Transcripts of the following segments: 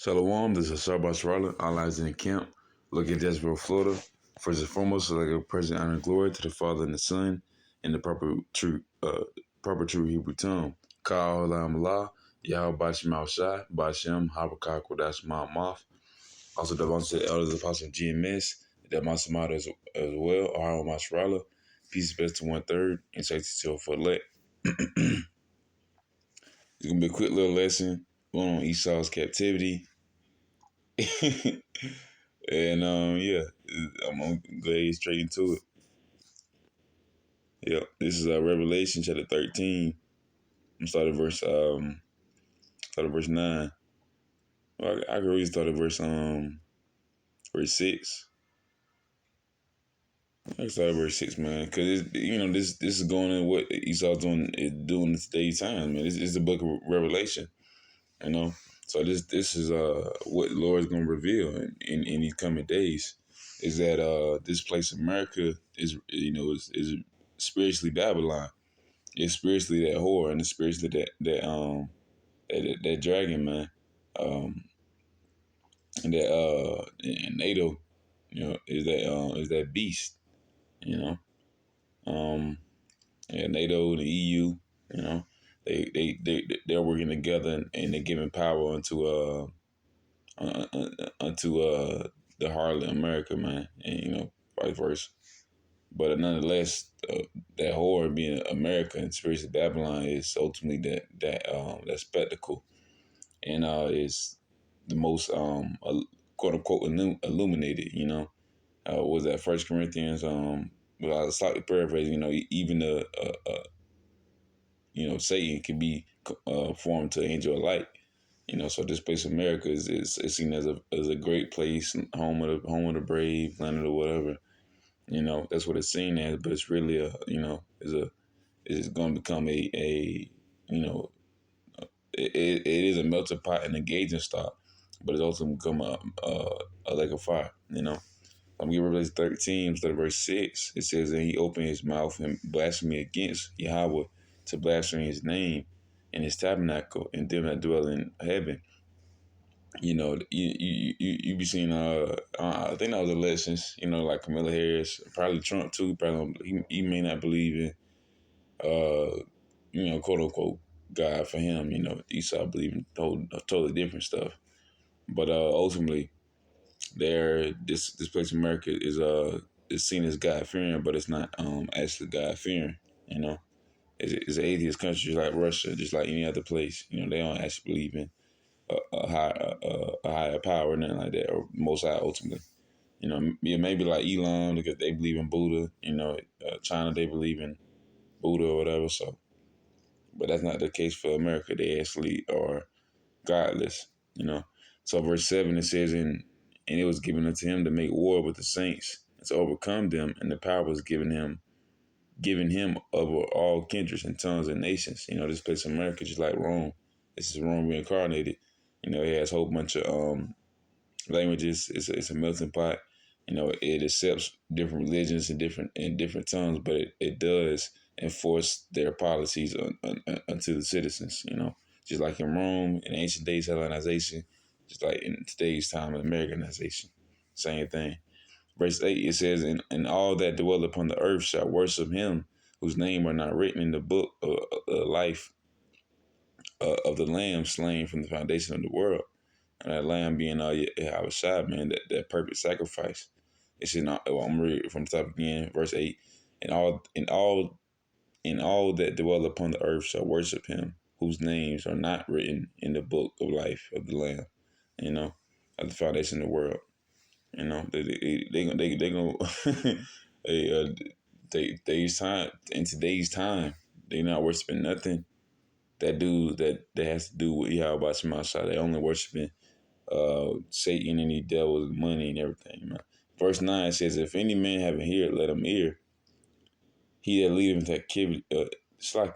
Shalom, this is Sarbach Charlotte, allies in the camp. Look at Desboro, Florida. First and foremost, I'd like to present honor and glory to the Father and the Son in the proper true Hebrew tongue. Ka Olam Allah, Yahweh Bashim Al Shai, Bashem, Habakak, Kodash Ma'amath. Also, the bunch of the elders, apostles of GMS, that Masamada as well, Ohio Masrala. Peace is best to 1/3, and safety till for elect. It's going to be a quick little lesson going on Esaus captivity. And yeah, I'm gonna go straight into it. Yep, this is Revelation chapter 13. I'm starting verse 9. Well, I could really start at verse 6. I can start at verse 6, man, because this is going in what Esau's doing in today's time, man. This is the book of Revelation, you know. So this is what the Lord is gonna reveal in these coming days. Is that this place America is spiritually Babylon. It's spiritually that whore, and it's spiritually that dragon, man. And that and NATO, is that beast, you know. And NATO and the EU, you know, they're working together, and they're giving power unto the harlot America, man, and vice versa. But nonetheless, that whore being America and spiritual Babylon is ultimately that spectacle, and is the most quote unquote illuminated. Was that First Corinthians? Well, I was slightly paraphrasing. Even Satan can be formed to angel of light. So this place, America, is seen as a great place, home of the brave, land of the whatever. That's what it's seen as, but it's really is going to become it is a melting pot and a gauging stock, but it's also become a lake of fire. I'm giving Revelation 13, instead of verse 6. It says, "And he opened his mouth and blasphemy against Yahweh, to blaspheme his name and his tabernacle and them that dwell in heaven." You be seeing I think that was elections, like Kamala Harris, probably Trump too. Probably he may not believe in quote unquote God for him. Esau believe in totally different stuff. But ultimately, this place America is seen as God fearing, but it's not actually God fearing. It's an atheist country, just like Russia, just like any other place. They don't actually believe in a higher power or nothing like that, or Most High ultimately. Maybe like Elon, because they believe in Buddha. China, they believe in Buddha or whatever. So, but that's not the case for America. They actually are godless. So verse 7, it says, and it was given unto him to make war with the saints and to overcome them, and the power was given him over all kindreds and tongues and nations. This place America, just like Rome. This is Rome reincarnated. It has a whole bunch of languages. It's a melting pot. It accepts different religions and different tongues, but it does enforce their policies unto the citizens. Just like in Rome in ancient days, Hellenization, just like in today's time, Americanization, same thing. Verse 8, it says, and all that dwell upon the earth shall worship him, whose name are not written in the book of life of the Lamb slain from the foundation of the world. And that Lamb being Yahweh Shai, man, that perfect sacrifice. It should not. Well, I'm gonna read it from the top again, verse 8. And all that dwell upon the earth shall worship him, whose names are not written in the book of life of the Lamb. At the foundation of the world. They gonna in today's time, they not worshiping nothing that has to do with Yahweh Shai. They only worshiping Satan and the devil, money and everything, man. Verse 9 says, if any man have an ear, let him hear. He that leadeth into captivity,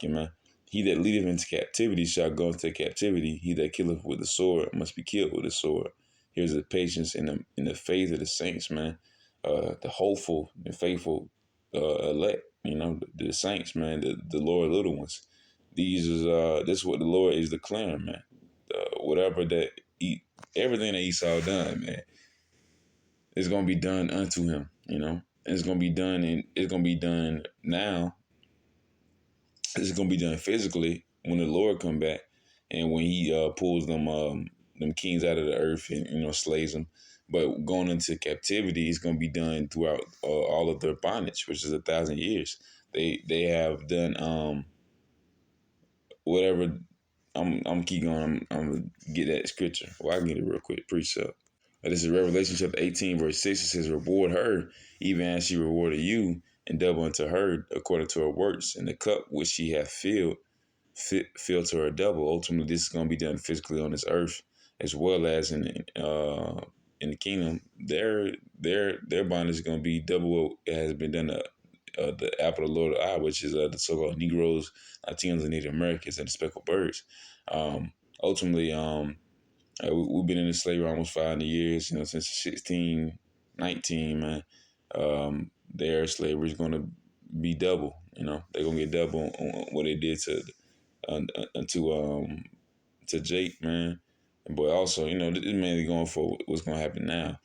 man. He that leadeth into captivity shall go into captivity. He that killeth with the sword must be killed with the sword. Here's the patience in the faith of the saints, man. The hopeful and faithful elect, the saints, man, the Lord little ones. This is what the Lord is declaring, man. Whatever that everything that Esau done, man, is gonna be done unto him. And it's gonna be done, and it's gonna be done now. It's gonna be done physically when the Lord come back, and when He pulls them kings out of the earth and slays them. But going into captivity is gonna be done throughout all of their bondage, which is 1,000 years. They have done whatever. I'm keep going. I'm gonna get that scripture. Well, I can get it real quick. Precept. This is Revelation chapter 18, verse 6. It says, "Reward her, even as she rewarded you, and double unto her according to her works. And the cup which she hath filled to her double." Ultimately, this is going to be done physically on this earth, as well as in the kingdom. Their bondage is going to be double what has been done to the apple of the Lord of eye, which is the so-called Negroes, Latinos, and Native Americans, and the speckled birds. Ultimately, we've been in slavery almost 500 years, since 1619, man. Their slavery is going to be double. They're going to get double on what they did uh, to Jake, man. But also, this is mainly going for what's going to happen now.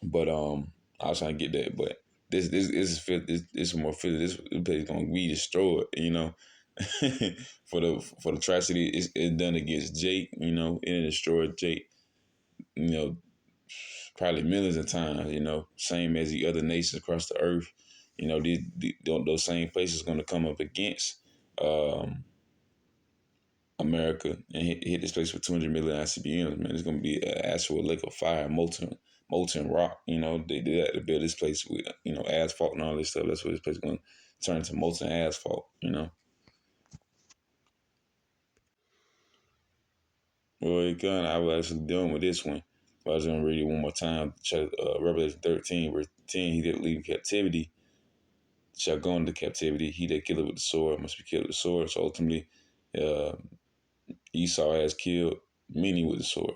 But I was trying to get that, but this is more fit. This place is going to be destroyed, for the tragedy it's done against Jake, it destroyed Jake, you know, probably millions of times, same as the other nations across the earth. Those same places going to come up against um, America and hit this place with 200 million ICBMs, man. It's going to be an actual lake of fire, molten rock. They did that to build this place with, asphalt and all this stuff. That's what this place is going to turn into molten asphalt. Well, I was actually done with this one. But I was going to read it one more time. Revelation 13, verse 10. He that leave captivity shall go into captivity. He that killeth with the sword must be killed with the sword. So ultimately, uh, Esau has killed many with the sword.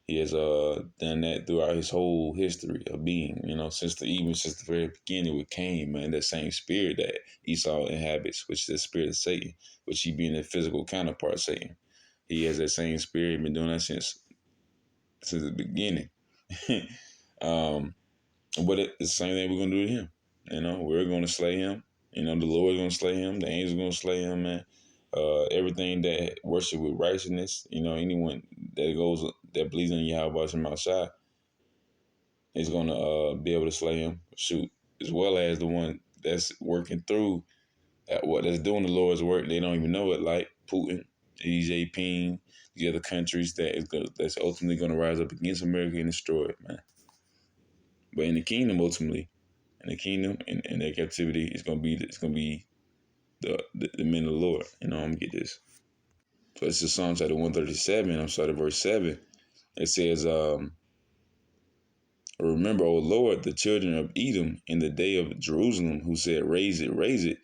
He has done that throughout his whole history of being. Since the very beginning with Cain, man, that same spirit that Esau inhabits, which is the spirit of Satan, which he being the physical counterpart of Satan. He has that same spirit, been doing that since the beginning. um, but it's the same thing we're gonna do to him. We're gonna slay him. The Lord's gonna slay him. The angels gonna slay him, man. Everything that worship with righteousness, anyone that believes in Yahweh from outside is gonna be able to slay him. Shoot, as well as the one that's working through that's doing the Lord's work. They don't even know it, like Putin, Xi Jinping, the other countries that's ultimately gonna rise up against America and destroy it, man. But in the kingdom, ultimately, in the kingdom and their captivity, it's gonna be the men of the Lord. I'm gonna get this. So this is Psalm chapter 137. I'm starting at verse 7. It says, "Remember, O Lord, the children of Edom in the day of Jerusalem, who said, raise it, raise it.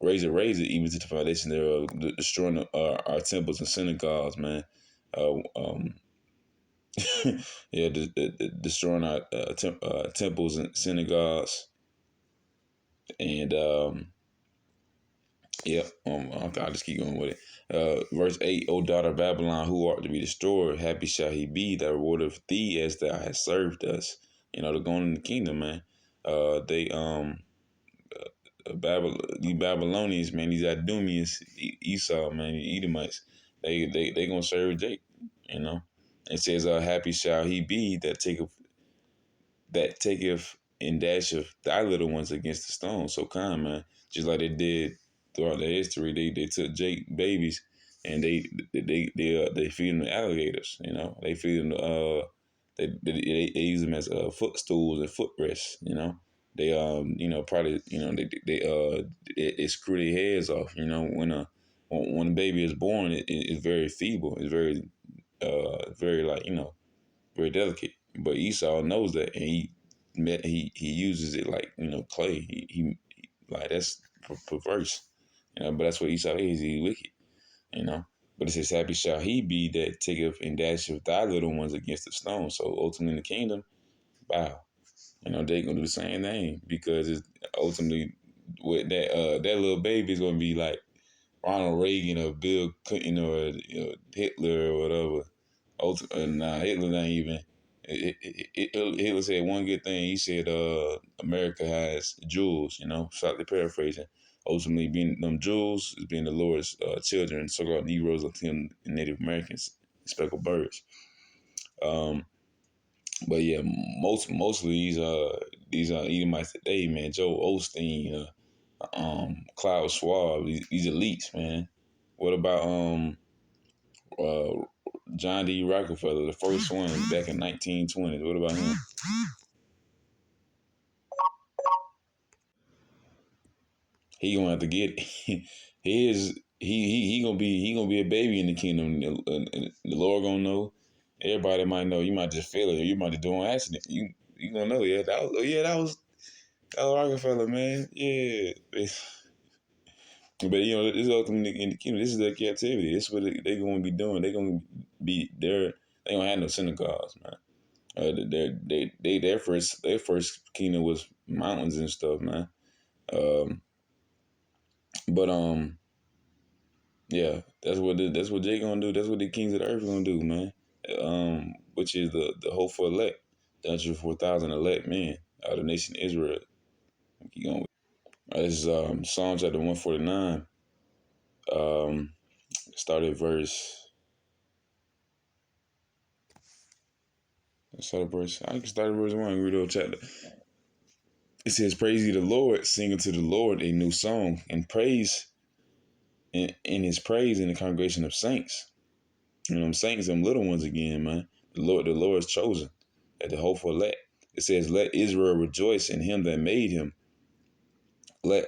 Raise it, raise it, even to the foundation thereof, destroying our temples and synagogues, man. Uh, um, yeah, destroying our temples and synagogues, and yep. I'll just keep going with it. Verse 8, O daughter of Babylon, who art to be destroyed, happy shall he be that rewardeth thee as thou hast served us." They're going in the kingdom, man. They these Babylonians, man, these Idumeans, Esau, man, the Edomites, they gonna serve Jake. It says, "Happy shall he be that taketh and dasheth thy little ones against the stone." So kind, man. Just like they did throughout their history, they took Jake babies and they feed them to alligators. They feed them to they use them as footstools and footrests. They probably they screw their heads off. When a baby is born, it's very feeble. It's very like very delicate. But Esau knows that, and he uses it like clay. He like that's perverse. But that's what Esau is. He's wicked. You know. But it says, "Happy shall he be that taketh and dasheth thy little ones against the stone." So ultimately in the kingdom, wow, they gonna do the same thing because it's ultimately with that little baby is gonna be like Ronald Reagan or Bill Clinton or Hitler or whatever. Nah, Hitler not even. Hitler said one good thing. He said, America has jewels. Slightly paraphrasing. Ultimately, being them jewels is being the Lord's children, so-called Negroes, Latino, and Native Americans, speckled birds. But yeah, mostly these Edomites today, man. Joe Osteen, Klaus Schwab, these elites, man. What about uh, John D. Rockefeller, the first one back in 1920s? What about him? He gonna have to get it. he is he gonna be a baby in the kingdom. The Lord gonna know. Everybody might know. You might just feel it. Or you might just do it on accident. You gonna know. Yeah, that was Rockefeller, man. Yeah. But this is ultimately in the kingdom. This is their captivity. This is what they gonna be doing. They gonna be there. They don't have no synagogues, man. Their first kingdom was mountains and stuff, man. Um, but yeah, that's what they gonna do. That's what the kings of the earth gonna do, man. Which is the hopeful elect, the 104,000 elect men out of the nation of Israel. Keep going. This is Psalm chapter 149. Started verse. I can start at verse 1. Read the whole chapter. It says, "Praise ye the Lord, sing unto the Lord a new song, and praise in His praise in the congregation of saints." Saints, them little ones again, man. The Lord's chosen, at the hopeful elect. It says, "Let Israel rejoice in Him that made him. Let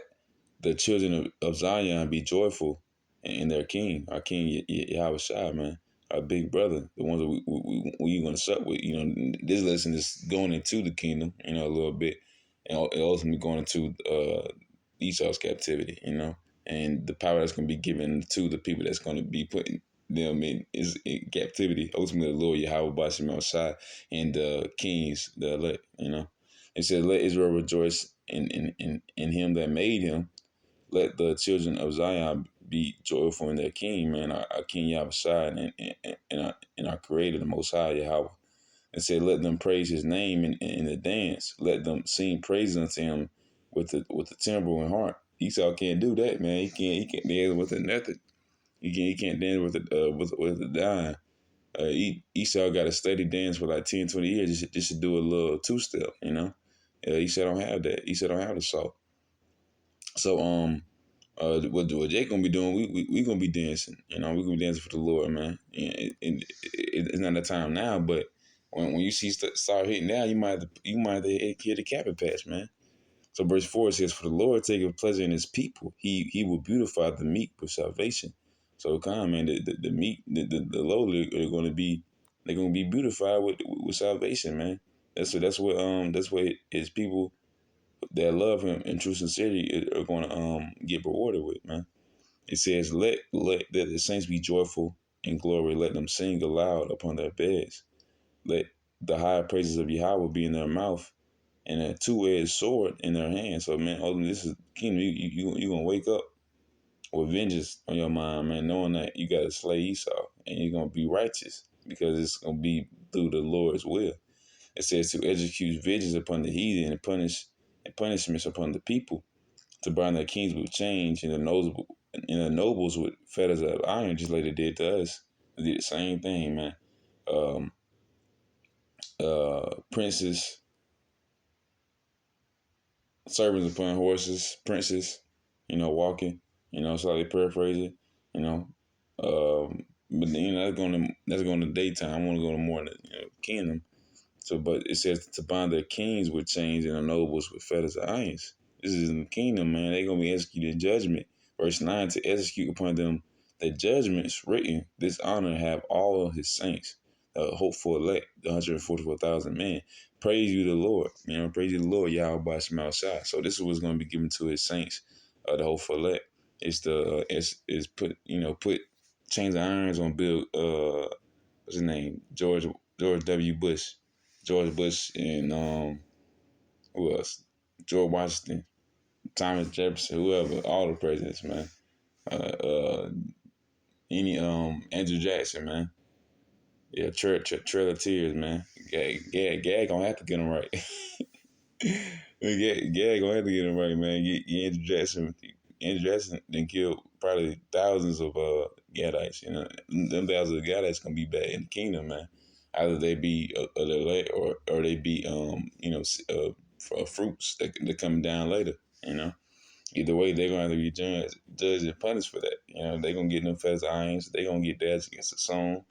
the children of Zion be joyful in their King, our King Yahweh Shai, man, our big brother, the ones that we going to sup with. This lesson is going into the kingdom, a little bit, and ultimately going into Esau's captivity, and the power that's going to be given to the people that's going to be putting them in captivity. Ultimately, the Lord Yahweh Bashim Shai and the kings, the elect. It says, "Let Israel rejoice in Him that made him. Let the children of Zion be joyful in their King, man, our King Yahweh Shai, and our Creator, the Most High Yahweh." And said, "Let them praise His name in the dance. Let them sing praises unto Him with the timbrel and harp." Esau can't do that, man. He can't dance with the nothing. He can't dance with the dime. Esau got a steady dance for like 10, 20 years just to do a little two step. Esau don't have that. Esau don't have the salt. So what Jake gonna be doing? We gonna be dancing. We gonna be dancing for the Lord, man. It's not the time now, but when you see start hitting now, you might have to hit the carpet patch, man. So verse 4 says, "For the Lord taketh pleasure in His people; He will beautify the meek with salvation." So come on, man, the meek, the lowly are they're gonna be beautified with salvation, man. That's what His people that love Him in true sincerity are going to get rewarded with, man. It says, let the saints be joyful in glory. Let them sing aloud upon their beds. Let the high praises of Yahweh be in their mouth and a two-edged sword in their hand." So, man, ultimately, this is kingdom. You gonna wake up with vengeance on your mind, man, knowing that you got to slay Esau and you're gonna be righteous because it's gonna be through the Lord's will. It says to execute vengeance upon the heathen and punishments upon the people, to bind their kings with chains and the nobles with fetters of iron, just like they did to us. They did the same thing, man. Um, Princes, servants upon horses, princes, walking, slightly paraphrase it, you know. But then, that's going to daytime. I want to go to more kingdom. So, but it says to bind their kings with chains and the nobles with fetters of irons. This is in the kingdom, man. They're going to be executed judgment. Verse 9, to execute upon them the judgments written, this honor have all of His saints, the hopeful elect, the 144,000 men. Praise you, the Lord. Praise you, the Lord, Yahweh by Shema Shai. So this is what's going to be given to His saints, the hopeful elect. It's put chains of irons on Bill, what's his name? George W. Bush. George Bush and who else? George Washington, Thomas Jefferson, whoever, all the presidents, man. Uh, any Andrew Jackson, man. Yeah, Trail of Tears, man. Gag gonna have to get him right. Gag gonna have to get him right, man. Get Andrew Jackson. Andrew Jackson then killed probably thousands of Gadites. You know, them thousands of Gadites gonna be back in the kingdom, man. Either they be elect or they be fruits that come down later. You know, either way they're gonna have to be judged and punished for that. You know, they gonna get them feathers irons. They gonna get dads against the song.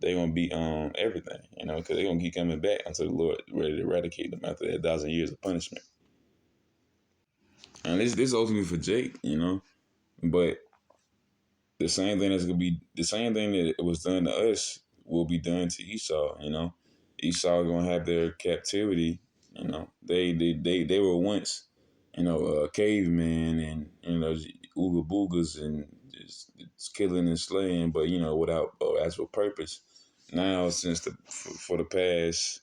They gonna be everything. You know, because they gonna keep coming back until the Lord ready to eradicate them after that 1,000 years of punishment. And this ultimately for Jake. You know, but the same thing that's gonna be the same thing that was done to us will be done to Esau. You know, Esau gonna have their captivity. You know, they were once, cavemen and ooga boogas and just killing and slaying, but without actual purpose. Now, since for the past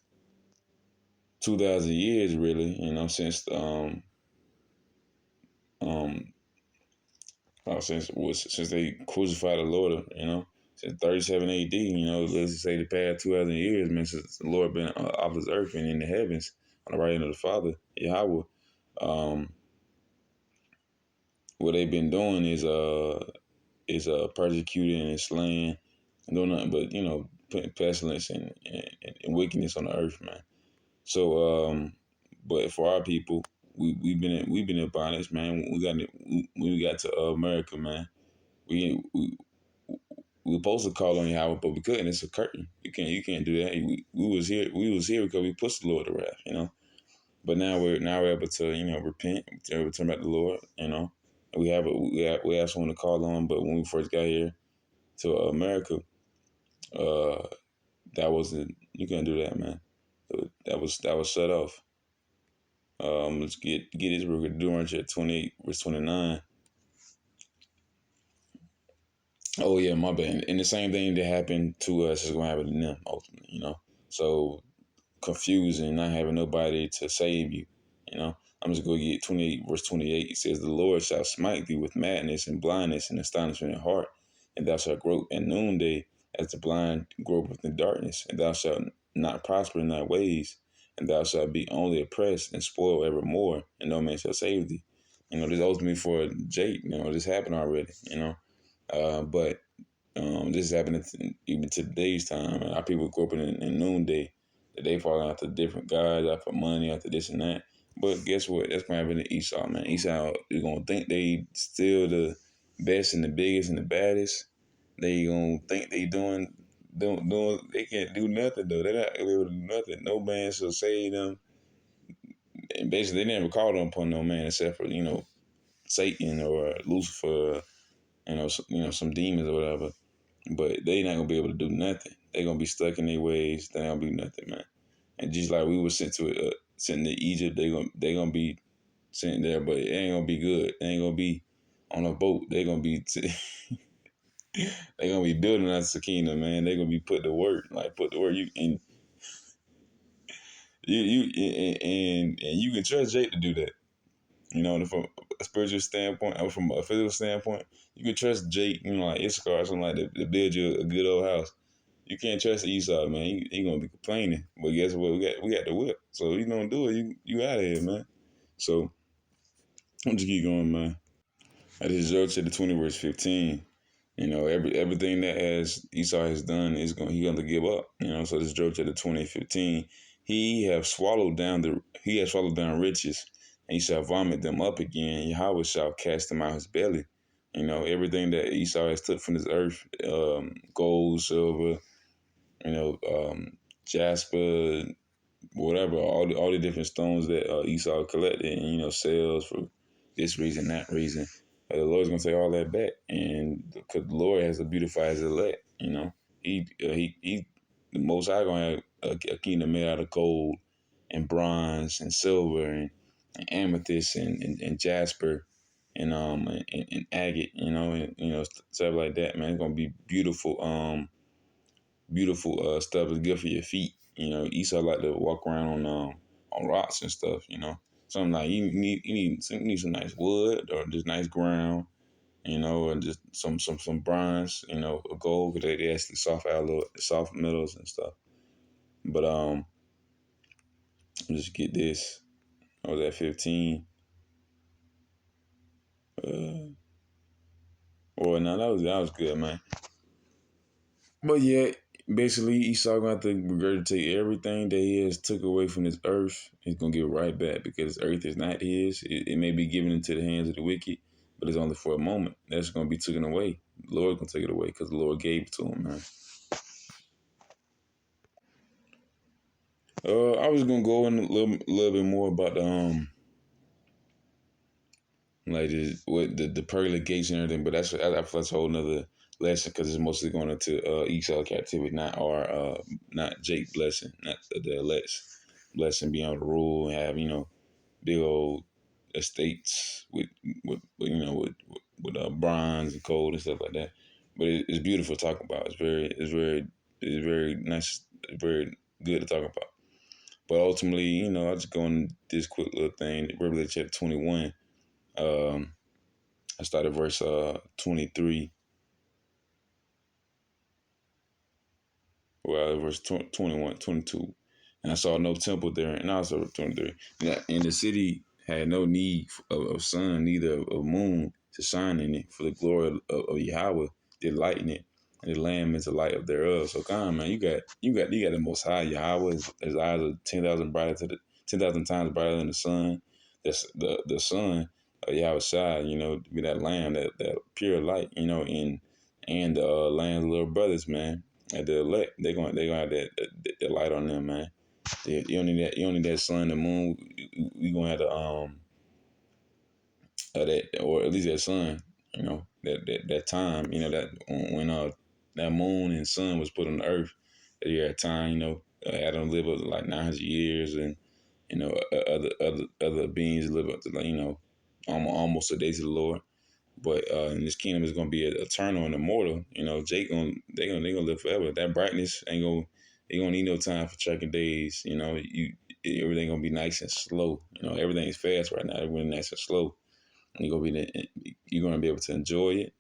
2,000 years, really, since um since they crucified the Lord, since 37 A.D., let's say the past 2,000 years, man, since the Lord been off this earth and in the heavens on the right hand of the Father, Yahweh, um, what they've been doing is persecuting and slaying and doing nothing but putting pestilence and wickedness on the earth, man. So, but for our people, we've been in bondage, man. We got to America, man. We we were supposed to call on Yahweh, but we couldn't. It's a curtain. You can't do that. We was here because we pushed the Lord to wrath, But now we're able to repent, to return back to the Lord, we have someone to call on. But when we first got here to America, uh, that wasn't you couldn't do that, man. That was shut off. Let's get Israel Deuteronomy chapter 28, verse 29. Oh yeah, my bad. And the same thing that happened to us is gonna happen to them ultimately. So confusing, not having nobody to save you. You know, I'm just gonna get 28 verse 28. It says, "The Lord shall smite thee with madness and blindness and astonishment in heart, and thou shalt grope at noonday as the blind gropeth in darkness, and thou shalt not prosper in thy ways, and thou shalt be only oppressed and spoiled evermore, and no man shall save thee." This ultimately for Jake. This happened already. But this is happening even to today's time. And our people groping in noonday, that they falling after different guys, after money, after this and that. But guess what? That's gonna happen to Esau, man. Esau is gonna think they still the best and the biggest and the baddest. They gonna think they doing they can't do nothing though. They're not able to do nothing. No man shall save them. And basically they never called upon no man except for, Satan or Lucifer, some demons or whatever. But they not gonna be able to do nothing. They gonna be stuck in their ways. They ain't gonna be nothing, man. And just like we were sent to Egypt, they gonna be sent there, but it ain't gonna be good. They ain't gonna be on a boat. They gonna be they gonna be building us a kingdom, man. They gonna be put to work, like put to work. And you can trust Jake to do that. From a spiritual standpoint or from a physical standpoint, you can trust Jake, like Issachar or something like that, to build you a good old house. You can't trust Esau, man. He gonna be complaining. But guess what? We got the whip. So you don't do it, you out of here, man. So I'm just keep going, man. I just Job to the 20 verse 15. Everything that has Esau has done he gonna give up. So this Job to the 20:15. He has swallowed down riches, and he shall vomit them up again. Yahweh shall cast them out his belly. Everything that Esau has took from this earth, gold, silver, jasper, whatever, all the different stones that Esau collected and sells for this reason, that reason. The Lord's gonna take all that back, and because the Lord has to beautify his elect, he the Most High gonna have a kingdom made out of gold and bronze and silver and amethyst and jasper and agate, stuff like that, man. It's gonna be beautiful. Beautiful stuff is good for your feet. Esau like to walk around on rocks and stuff. Something like you need some nice wood or just nice ground. and just some bronze, or gold, because they actually soft out a little soft metals and stuff. But just get this. I was at 15. Or no, that was good, man. But yeah, basically Esau gonna have to regurgitate everything that he has took away from this earth. He's gonna give it right back because earth is not his. It may be given into the hands of the wicked, but it's only for a moment. That's gonna be taken away. The Lord gonna take it away because the Lord gave it to him, man. I was gonna go in a little bit more about the like with the pearly gates and everything, but I feel that's a whole nother lesson because it's mostly going into Esau captivity, not our not Jake blessing, not the elect's blessing, being able to rule and have big old estates with bronze and gold and stuff like that. But it's beautiful to talk about. It's very nice. It's very good to talk about. But ultimately, I just go on this quick little thing. Revelation chapter 21. Um, I started verse 23. Well, verse 21, 22. And I saw no temple there. And also 23. And the city had no need of sun, neither of moon to shine in it, for the glory of Yahweh did lighten it. And the Lamb is the light of thereof. So come on, man, you got the Most High Yahweh. His eyes are 10,000 brighter to the 10,000 times brighter than the sun. That's the sun of Yahweh Shai. To be that Lamb, that pure light. And the Lamb's little brothers, man. At the elect, they gonna have that light on them, man. You don't need that sun, the moon. We gonna have that, or at least that sun. That time. That when that moon and sun was put on the earth. That you had time. Adam lived up to like 900 years, and other beings live up to like almost a day to the Lord. But in this kingdom is gonna be eternal and immortal. Jake they gonna live forever. That brightness ain't gonna they gonna need no time for tracking days. Everything gonna be nice and slow. Everything is fast right now. Everything nice and slow. And you're gonna be able to enjoy it.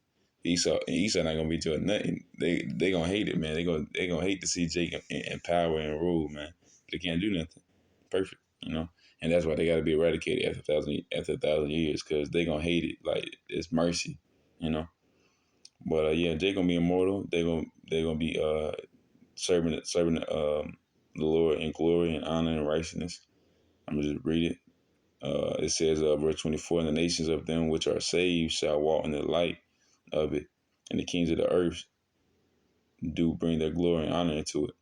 Esau not gonna be doing nothing. They gonna hate it, man. They gonna hate to see Jake in power and rule, man. They can't do nothing. Perfect, and that's why they got to be eradicated after 1,000 years, because they gonna hate it like it's mercy, you know. But yeah, they gonna be immortal. They gonna be serving the Lord in glory and honor and righteousness. I'm gonna just read it. It says, verse 24, and the nations of them which are saved shall walk in the light of it, and the kings of the earth do bring their glory and honor into it.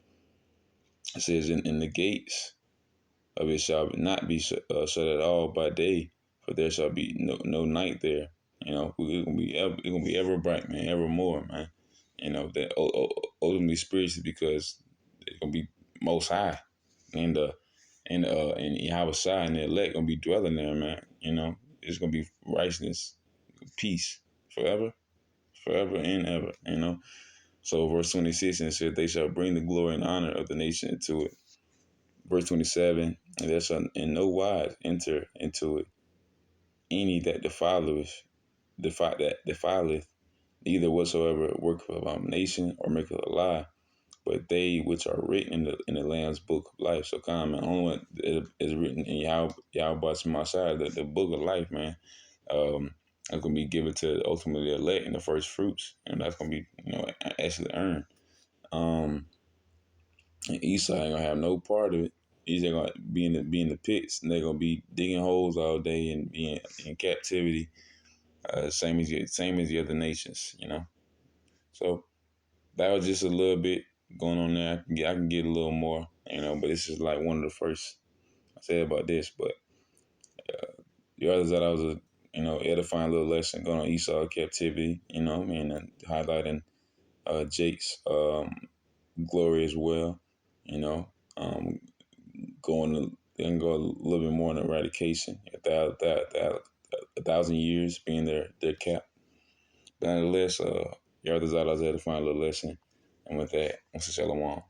It says, in the gates of it shall not be shut at all by day, for there shall be no night there. It's gonna be ever bright, man, evermore, man. That ultimately spiritually, because it's gonna be most high, and and Yahweh Shai and the elect gonna be dwelling there, man. It's gonna be righteousness, peace, forever, forever and ever. So verse 26, and it says, they shall bring the glory and honor of the nation into it. Verse 27, and there shall in no wise enter into it any that defileth, neither whatsoever worketh abomination or maketh a lie, but they which are written in the Lamb's book of life. So come, man, only one is written in Yahweh Shai, the book of life, man. That's gonna be given to ultimately the elect in the first fruits, and that's gonna be actually earned. Um, and Esau ain't gonna have no part of it. He's gonna be in the pits, and they're gonna be digging holes all day and being in captivity, same as the other nations. So that was just a little bit going on there. I can get a little more, but this is like one of the first I said about this. But the others that I was edifying little lesson going on Esau captivity, and highlighting Jake's glory as well, you know, um, go a little bit more on eradication. 1,000 years being their cap. But nonetheless, the others out there to find a little lesson. And with that, what's the shalom?